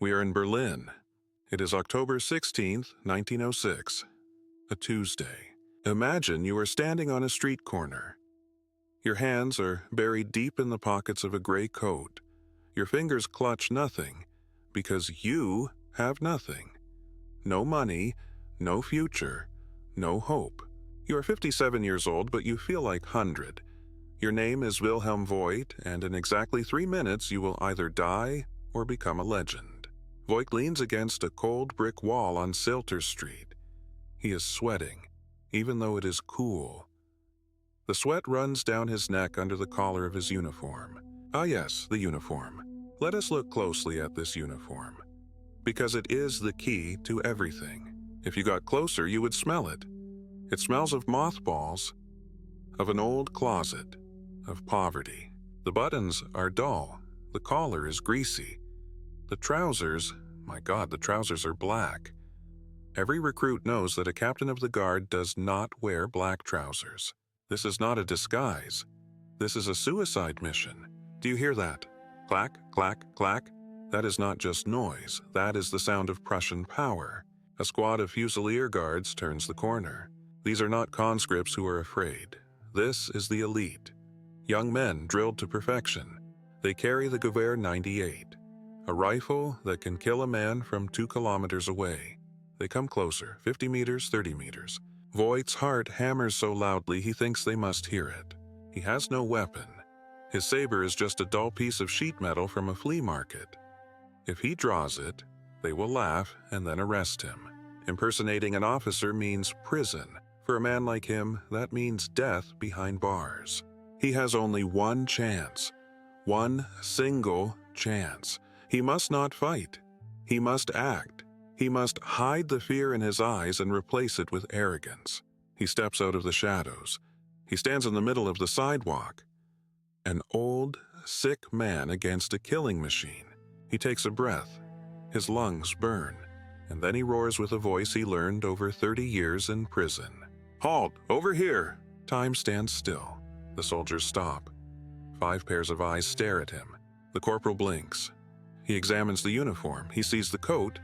We are in Berlin. It is October 16th, 1906, a Tuesday. Imagine you are standing on a street corner. Your hands are buried deep in the pockets of a gray coat. Your fingers clutch nothing because you have nothing. No money, no future, no hope. You are 57 years old, but you feel like 100. Your name is Wilhelm Voigt, and in exactly 3 minutes you will either die or become a legend. Voigt leans against a cold brick wall on Silter Street. He is sweating, even though it is cool. The sweat runs down his neck under the collar of his uniform. Ah yes, the uniform. Let us look closely at this uniform, because it is the key to everything. If you got closer, you would smell it. It smells of mothballs, of an old closet, of poverty. The buttons are dull. The collar is greasy. The trousers, my God, the trousers are black. Every recruit knows that a captain of the guard does not wear black trousers. This is not a disguise. This is a suicide mission. Do you hear that? Clack, clack, clack. That is not just noise. That is the sound of Prussian power. A squad of Fusilier guards turns the corner. These are not conscripts who are afraid. This is the elite. Young men drilled to perfection. They carry the Gewehr 98, a rifle that can kill a man from 2 kilometers away. They come closer, 50 meters, 30 meters. Voigt's heart hammers so loudly he thinks they must hear it. He has no weapon. His saber is just a dull piece of sheet metal from a flea market. If he draws it, they will laugh and then arrest him. Impersonating an officer means prison. For a man like him, that means death behind bars. He has only one chance. One single chance. He must not fight. He must act. He must hide the fear in his eyes and replace it with arrogance. He steps out of the shadows. He stands in the middle of the sidewalk. An old, sick man against a killing machine. He takes a breath. His lungs burn. And then he roars with a voice he learned over 30 years in prison. "Halt! Over here!" Time stands still. The soldiers stop. 5 pairs of eyes stare at him. The corporal blinks. He examines the uniform. He sees the coat.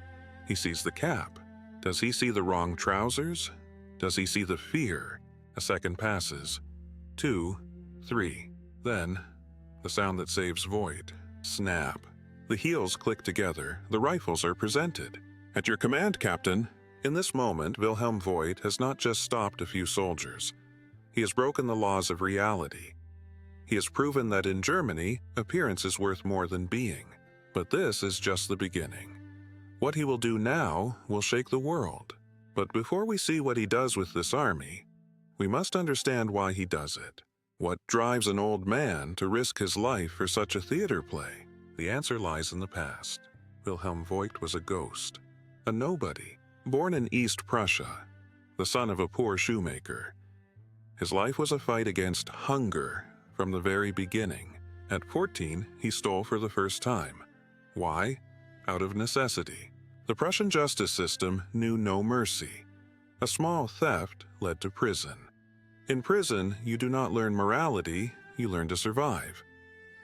He sees the cap. Does he see the wrong trousers? Does he see the fear? A second passes. 2, 3. Then, the sound that saves Voigt. Snap. The heels click together. The rifles are presented. "At your command, Captain." In this moment, Wilhelm Voigt has not just stopped a few soldiers. He has broken the laws of reality. He has proven that in Germany, appearance is worth more than being. But this is just the beginning. What he will do now will shake the world. But before we see what he does with this army, we must understand why he does it. What drives an old man to risk his life for such a theater play? The answer lies in the past. Wilhelm Voigt was a ghost, a nobody, born in East Prussia, the son of a poor shoemaker. His life was a fight against hunger from the very beginning. At 14, he stole for the first time. Why? Out of necessity. The Prussian justice system knew no mercy. A small theft led to prison. In prison, you do not learn morality, you learn to survive.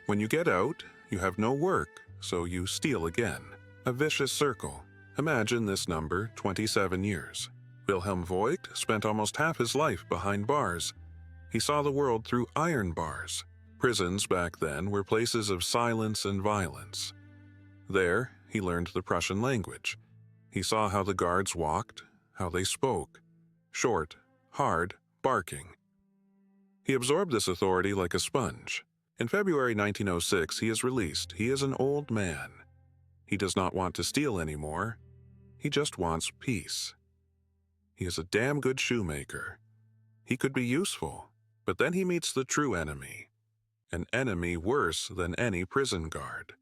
When you get out, you have no work, so you steal again. A vicious circle. Imagine this number, 27 years. Wilhelm Voigt spent almost half his life behind bars. He saw the world through iron bars. Prisons back then were places of silence and violence. There, he learned the Prussian language. He saw how the guards walked, how they spoke. Short, hard, barking. He absorbed this authority like a sponge. In February 1906, he is released. He is an old man. He does not want to steal anymore. He just wants peace. He is a damn good shoemaker. He could be useful, but then he meets the true enemy. An enemy worse than any prison guard.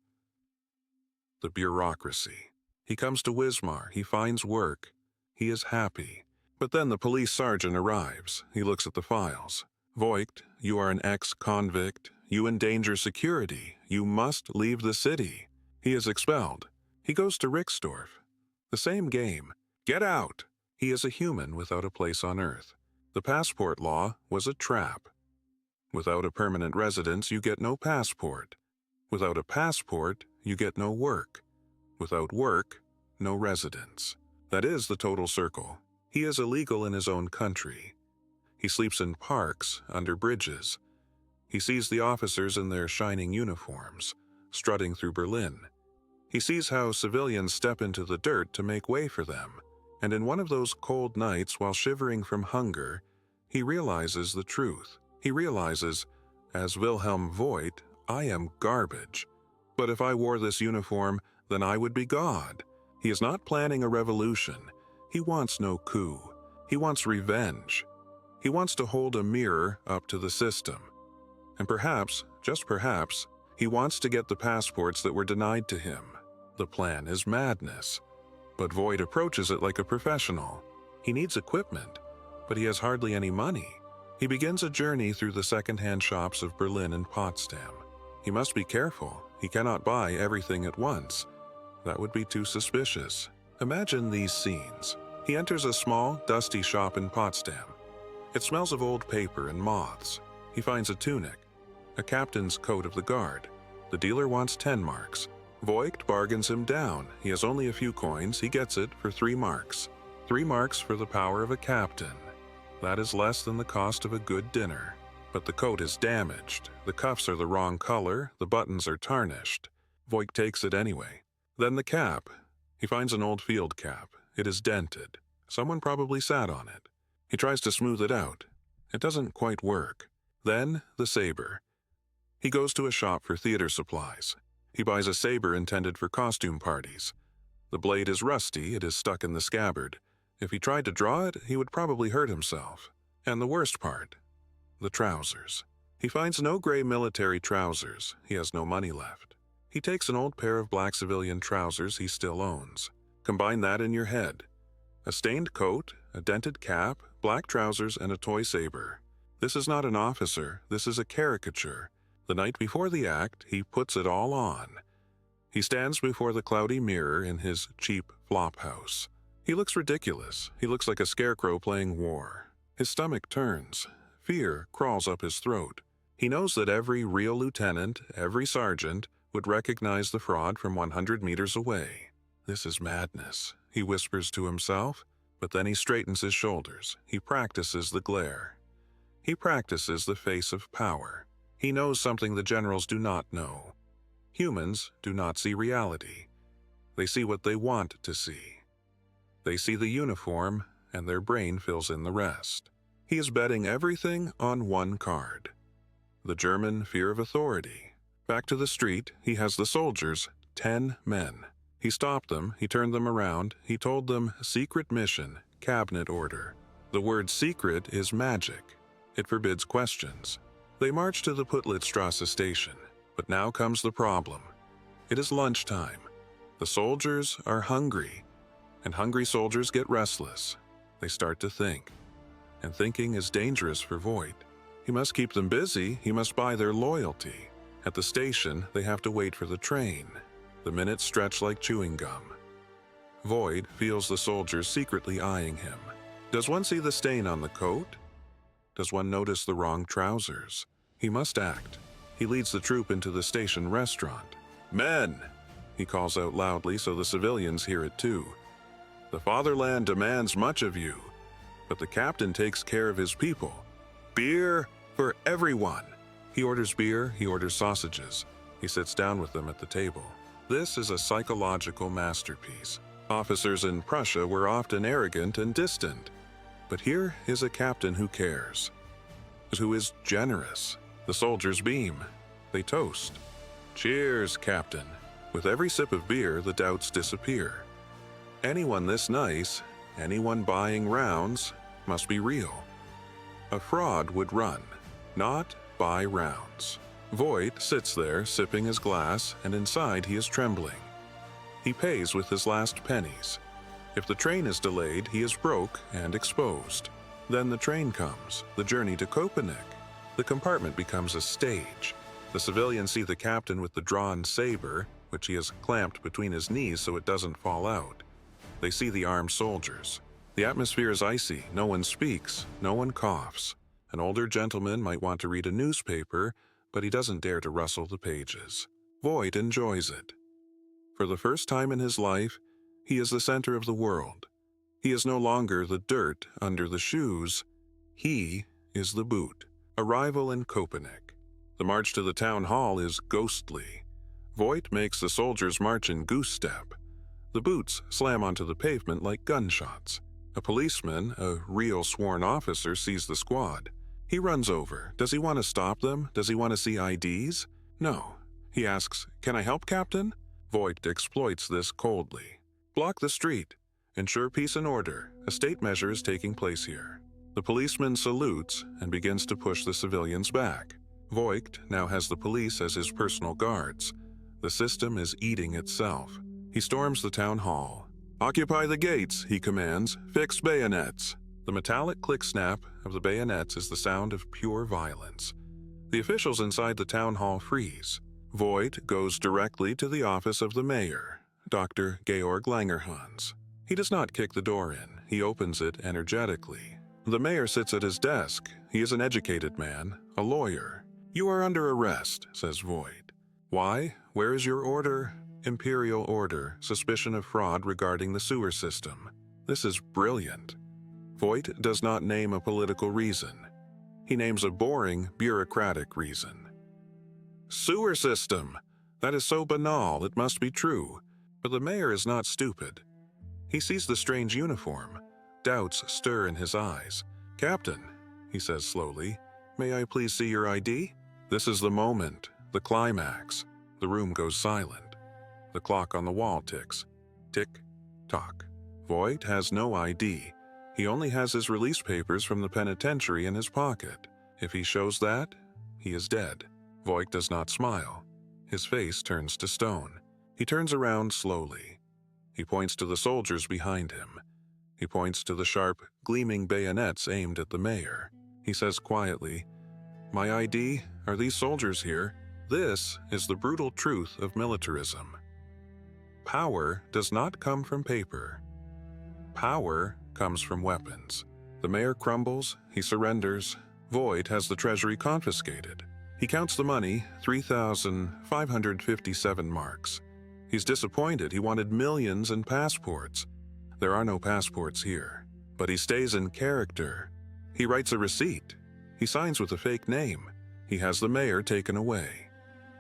The bureaucracy. He comes to Wismar. He finds work. He is happy. But then the police sergeant arrives. He looks at the files. "Voigt, you are an ex-convict. You endanger security. You must leave the city." He is expelled. He goes to Rixdorf. The same game. Get out! He is a human without a place on earth. The passport law was a trap. Without a permanent residence, you get no passport. Without a passport, you get no work. Without work, no residence. That is the total circle. He is illegal in his own country. He sleeps in parks, under bridges. He sees the officers in their shining uniforms, strutting through Berlin. He sees how civilians step into the dirt to make way for them, and in one of those cold nights while shivering from hunger, he realizes the truth. He realizes, as Wilhelm Voigt, I am garbage. But if I wore this uniform, then I would be God. He is not planning a revolution. He wants no coup. He wants revenge. He wants to hold a mirror up to the system. And perhaps, just perhaps, he wants to get the passports that were denied to him. The plan is madness. But Voigt approaches it like a professional. He needs equipment, but he has hardly any money. He begins a journey through the second-hand shops of Berlin and Potsdam. He must be careful. He cannot buy everything at once. That would be too suspicious. Imagine these scenes. He enters a small, dusty shop in Potsdam. It smells of old paper and moths. He finds a tunic, a captain's coat of the guard. The dealer wants 10 marks. Voigt bargains him down. He has only a few coins. He gets it for 3 marks. 3 marks for the power of a captain. That is less than the cost of a good dinner. But the coat is damaged. The cuffs are the wrong color. The buttons are tarnished. Voigt takes it anyway. Then the cap. He finds an old field cap. It is dented. Someone probably sat on it. He tries to smooth it out. It doesn't quite work. Then the saber. He goes to a shop for theater supplies. He buys a saber intended for costume parties. The blade is rusty. It is stuck in the scabbard. If he tried to draw it, he would probably hurt himself. And the worst part, the trousers. He finds no gray military trousers. He has no money left. He takes an old pair of black civilian trousers he still owns. Combine that in your head. A stained coat, a dented cap, black trousers, and a toy saber. This is not an officer. This is a caricature. The night before the act, he puts it all on. He stands before the cloudy mirror in his cheap flop house. He looks ridiculous. He looks like a scarecrow playing war. His stomach turns. Fear crawls up his throat. He knows that every real lieutenant, every sergeant, would recognize the fraud from 100 meters away. This is madness, he whispers to himself, but then he straightens his shoulders. He practices the glare. He practices the face of power. He knows something the generals do not know. Humans do not see reality. They see what they want to see. They see the uniform, and their brain fills in the rest. He is betting everything on one card. The German fear of authority. Back to the street, he has the soldiers, 10 men. He stopped them, he turned them around, he told them, secret mission, cabinet order. The word secret is magic. It forbids questions. They march to the Puttlitzstrasse station, but now comes the problem. It is lunchtime. The soldiers are hungry, and hungry soldiers get restless. They start to think, and thinking is dangerous for Voigt. He must keep them busy, he must buy their loyalty. At the station, they have to wait for the train. The minutes stretch like chewing gum. Voigt feels the soldiers secretly eyeing him. Does one see the stain on the coat? Does one notice the wrong trousers? He must act. He leads the troop into the station restaurant. Men! He calls out loudly so the civilians hear it too. The fatherland demands much of you, but the captain takes care of his people. Beer for everyone! He orders beer, he orders sausages. He sits down with them at the table. This is a psychological masterpiece. Officers in Prussia were often arrogant and distant, but here is a captain who cares, who is generous. The soldiers beam. They toast. Cheers, Captain. With every sip of beer, the doubts disappear. Anyone this nice, anyone buying rounds, must be real. A fraud would run, not buy rounds. Voigt sits there, sipping his glass, and inside he is trembling. He pays with his last pennies. If the train is delayed, he is broke and exposed. Then the train comes, the journey to Copenhagen. The compartment becomes a stage. The civilians see the captain with the drawn saber, which he has clamped between his knees so it doesn't fall out. They see the armed soldiers. The atmosphere is icy. No one speaks. No one coughs. An older gentleman might want to read a newspaper, but he doesn't dare to rustle the pages. Voigt enjoys it. For the first time in his life, he is the center of the world. He is no longer the dirt under the shoes. He is the boot. Arrival in Köpenick. The march to the town hall is ghostly. Voigt makes the soldiers march in goose step. The boots slam onto the pavement like gunshots. A policeman, a real sworn officer, sees the squad. He runs over. Does he want to stop them? Does he want to see IDs? No. He asks, "Can I help, Captain?" Voigt exploits this coldly. Block the street. Ensure peace and order. A state measure is taking place here. The policeman salutes and begins to push the civilians back. Voigt now has the police as his personal guards. The system is eating itself. He storms the town hall. "Occupy the gates," he commands. "Fix bayonets." The metallic click-snap of the bayonets is the sound of pure violence. The officials inside the town hall freeze. Voigt goes directly to the office of the mayor, Dr. Georg Langerhans. He does not kick the door in. He opens it energetically. The mayor sits at his desk. He is an educated man, a lawyer. "You are under arrest," says Voigt. "Why? Where is your order?" "Imperial order, suspicion of fraud regarding the sewer system." This is brilliant. Voigt does not name a political reason. He names a boring, bureaucratic reason. Sewer system! That is so banal, it must be true. But the mayor is not stupid. He sees the strange uniform. Doubts stir in his eyes. "Captain," he says slowly, "may I please see your ID?" This is the moment, the climax. The room goes silent. The clock on the wall ticks. Tick, tock. Voigt has no ID. He only has his release papers from the penitentiary in his pocket. If he shows that, he is dead. Voigt does not smile. His face turns to stone. He turns around slowly. He points to the soldiers behind him. He points to the sharp, gleaming bayonets aimed at the mayor. He says quietly, "My ID? Are these soldiers here?" This is the brutal truth of militarism. Power does not come from paper. Power comes from weapons. The mayor crumbles, he surrenders. Voigt has the treasury confiscated. He counts the money, 3,557 marks. He's disappointed. He wanted millions in passports. There are no passports here. But he stays in character. He writes a receipt. He signs with a fake name. He has the mayor taken away.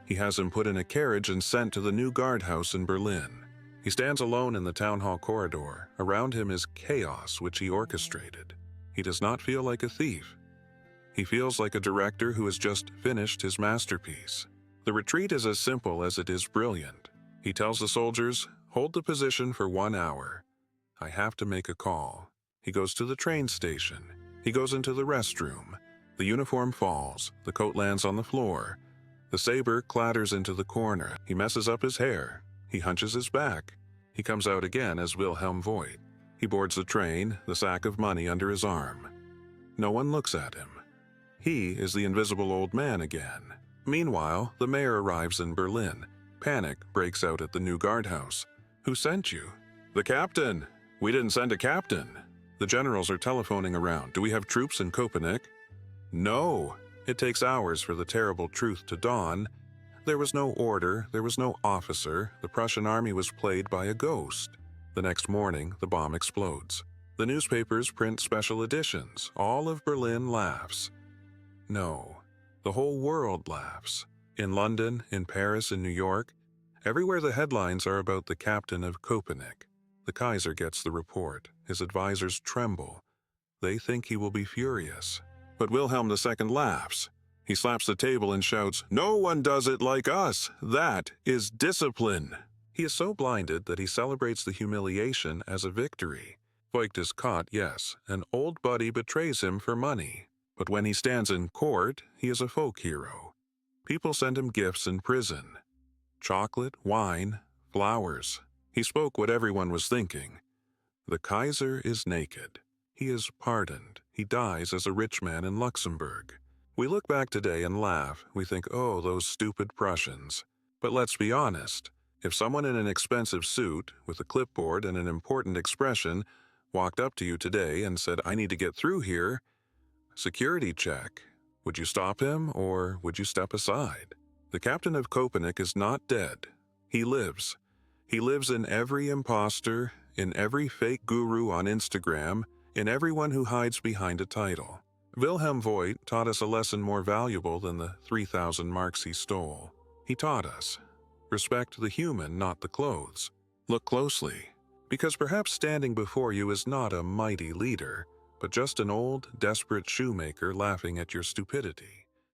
He has him put in a carriage and sent to the new guardhouse in Berlin. He stands alone in the town hall corridor. Around him is chaos which he orchestrated. He does not feel like a thief. He feels like a director who has just finished his masterpiece. The retreat is as simple as it is brilliant. He tells the soldiers, "Hold the position for 1 hour. I have to make a call." He goes to the train station. He goes into the restroom. The uniform falls. The coat lands on the floor. The saber clatters into the corner. He messes up his hair. He hunches his back. He comes out again as Wilhelm Voigt. He boards the train, the sack of money under his arm. No one looks at him. He is the invisible old man again. Meanwhile, the mayor arrives in Berlin. Panic breaks out at the new guardhouse. "Who sent you?" "The captain." "We didn't send a captain." The generals are telephoning around. "Do we have troops in Köpenick?" "No." It takes hours for the terrible truth to dawn. There was no order, there was no officer. The Prussian army was played by a ghost. The next morning, the bomb explodes. The newspapers print special editions. All of Berlin laughs. No, the whole world laughs. In London, in Paris, in New York, everywhere the headlines are about the captain of Köpenick. The Kaiser gets the report. His advisors tremble. They think he will be furious. But Wilhelm II laughs. He slaps the table and shouts, "No one does it like us! That is discipline!" He is so blinded that he celebrates the humiliation as a victory. Voigt is caught, yes. An old buddy betrays him for money. But when he stands in court, he is a folk hero. People send him gifts in prison. Chocolate, wine, flowers. He spoke what everyone was thinking. The Kaiser is naked. He is pardoned. He dies as a rich man in Luxembourg. We look back today and laugh. We think, oh, those stupid Prussians. But let's be honest. If someone in an expensive suit, with a clipboard and an important expression, walked up to you today and said, "I need to get through here," security check, would you stop him or would you step aside? The captain of Köpenick is not dead. He lives. He lives in every imposter, in every fake guru on Instagram, in everyone who hides behind a title. Wilhelm Voigt taught us a lesson more valuable than the 3,000 marks he stole. He taught us, respect the human, not the clothes. Look closely, because perhaps standing before you is not a mighty leader, but just an old, desperate shoemaker laughing at your stupidity.